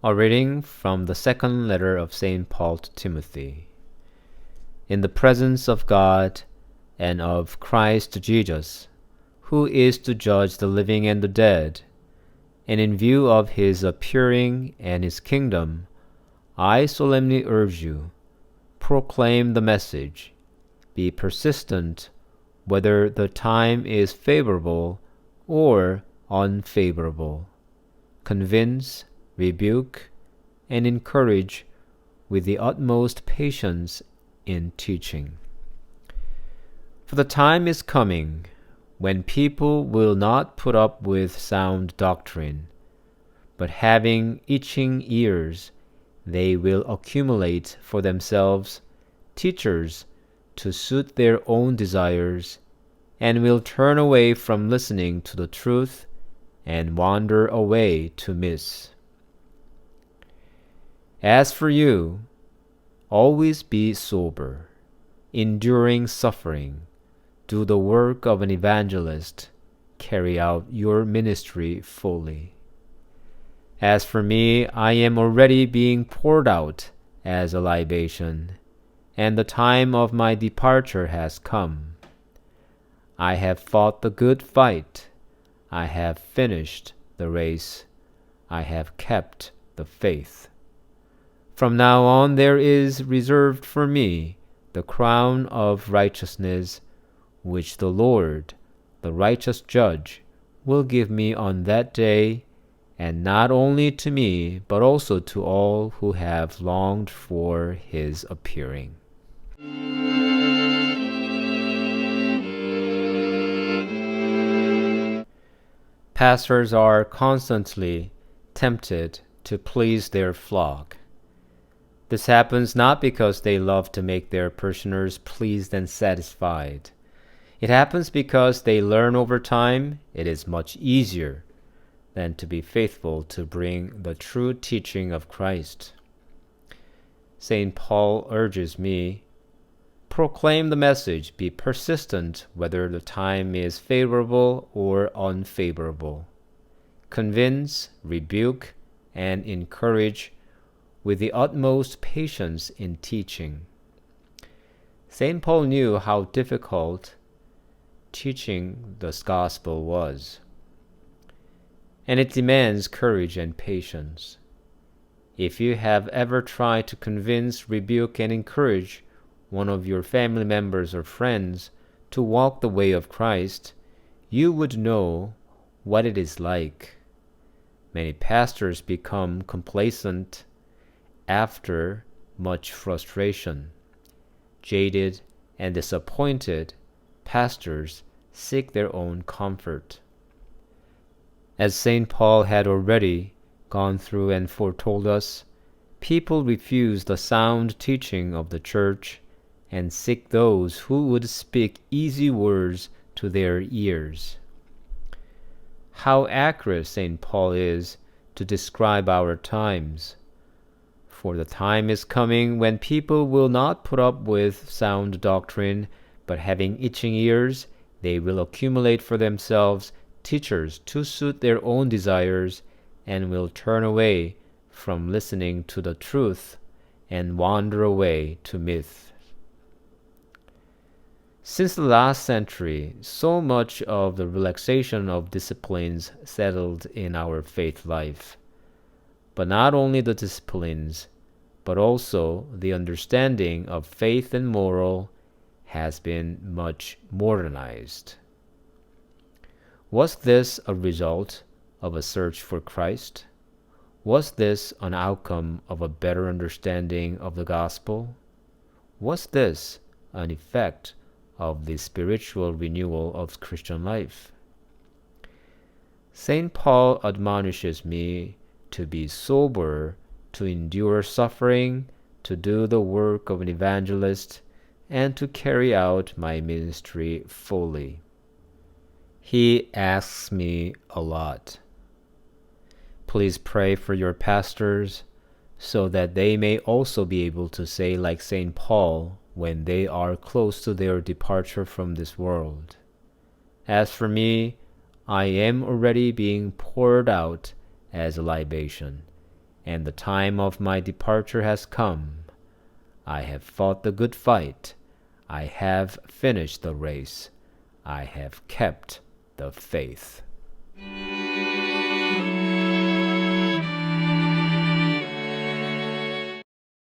A reading from the second letter of St. Paul to Timothy. In the presence of God and of Christ Jesus, who is to judge the living and the dead, and in view of his appearing and his kingdom, I solemnly urge you, proclaim the message, be persistent, whether the time is favorable or unfavorable. Convince, rebuke, and encourage with the utmost patience in teaching. For the time is coming when people will not put up with sound doctrine, but having itching ears, they will accumulate for themselves teachers to suit their own desires, and will turn away from listening to the truth and wander away to myths. As for you, always be sober, enduring suffering, do the work of an evangelist, carry out your ministry fully. As for me, I am already being poured out as a libation, and the time of my departure has come. I have fought the good fight, I have finished the race, I have kept the faith. From now on there is reserved for me the crown of righteousness, which the Lord, the righteous judge, will give me on that day, and not only to me, but also to all who have longed for his appearing. Pastors are constantly tempted to please their flock. This happens not because they love to make their parishioners pleased and satisfied. It happens because they learn over time it is much easier than to be faithful to bring the true teaching of Christ. St. Paul urges me, proclaim the message, be persistent whether the time is favorable or unfavorable. Convince, rebuke, and encourage with the utmost patience in teaching. St. Paul knew how difficult teaching the gospel was, and it demands courage and patience. If you have ever tried to convince, rebuke, and encourage one of your family members or friends to walk the way of Christ, you would know what it is like. Many pastors become complacent after much frustration. Jaded and disappointed pastors seek their own comfort. As St. Paul had already gone through and foretold us, people refuse the sound teaching of the church and seek those who would speak easy words to their ears. How accurate St. Paul is to describe our times. For the time is coming when people will not put up with sound doctrine, but having itching ears, they will accumulate for themselves teachers to suit their own desires, and will turn away from listening to the truth and wander away to myth. Since the last century, so much of the relaxation of disciplines settled in our faith life. But not only the disciplines, but also the understanding of faith and moral has been much modernized. Was this a result of a search for Christ? Was this an outcome of a better understanding of the gospel? Was this an effect of the spiritual renewal of Christian life? St. Paul admonishes me to be sober, to endure suffering, to do the work of an evangelist, and to carry out my ministry fully. He asks me a lot. Please pray for your pastors so that they may also be able to say like St. Paul when they are close to their departure from this world. As for me, I am already being poured out as a libation, and the time of my departure has come. I have fought the good fight. I have finished the race. I have kept the faith.